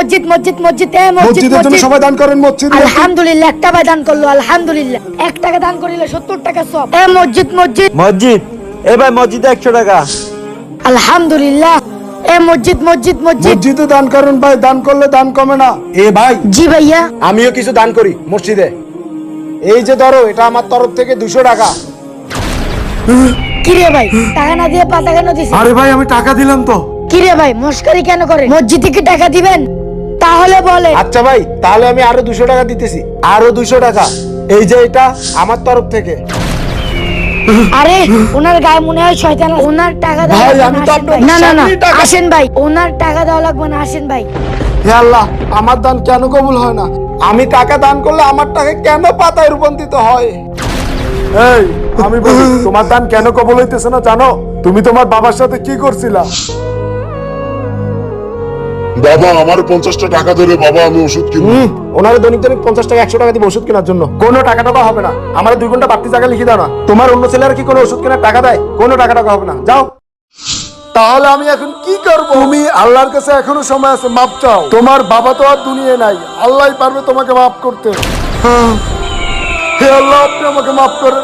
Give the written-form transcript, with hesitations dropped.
মসজিদ মসজিদ মসজিদ মসজিদের জন্য সবাই দান করেন মসজিদ আলহামদুলিল্লাহ 1 টাকা দান করলো আলহামদুলিল্লাহ 1 টাকা দান করিলে 70 টাকা সওয়াব মসজিদ মসজিদ মসজিদ ভাই মসজিদে 100 টাকা আলহামদুলিল্লাহ মসজিদ মসজিদ মসজিদ মসজিদে দান করেন ভাই, দান করলে দান কমে না। ভাই জি ভাইয়া আমিও কিছু দান করি মসজিদে। এই যে ধরো, এটা আমার তরফ থেকে 200 টাকা। কিরে ভাই টাকা না দিয়ে 5 টাকা দিছিস? আরে ভাই আমি টাকা দিলাম তো। কিরে ভাই মস্কারি কেন করে? মসজিদে কি টাকা দিবেন? তাহলে বলে। আচ্ছা ভাই, তাহলে আমি আরো 200 টাকা দিতেছি, আরো 200 টাকা। এই যে এটা আমার তরফ থেকে। আরে ওনার গায়ে মনে হয় শয়তান। ওনার টাকা দেওয়া ভাই, লাগবে আমি না, তো আসেন আপনার ভাই। না না না সামনেই টাকা- আসেন ভাই, ওনার টাকা দেওয়া লাগবে না, আসেন ভাই। হে আল্লাহ, আমার দান কেন কবুল হয় না? আমি টাকা দান করলে আমার টাকা কেন পাতায় রূপান্তরিত হয়? এই আমি বলি, তোমার দান কেন কবুল হইতেছে না জানো? তুমি তোমার বাবার সাথে কি করছিলা? বাবা আমার 50টা টাকা ধরে বাবা আমি ওষুধ কিনবো। ওনারে দৈনিক দৈনিক 50 টাকা 100 টাকা দিব ওষুধ কেনার জন্য। কোনো টাকা টাকা হবে না। আমার 2 ঘন্টা বাড়তি টাকা লিখে দাও না। তোমার অন্য ছেলেরা কি কোনো ওষুধ কেনার টাকা দেয়? কোনো টাকা টাকা হবে না, যাও। তাহলে আমি এখন কি করব? তুমি আল্লাহর কাছে এখনো সময় আছে, মাপ চাও। তোমার বাবা তো আর দুনিয়ায় নাই, আল্লাহই পারবে তোমাকে মাফ করতে। হে আল্লাহ, আপনি আমাকে মাফ করেন।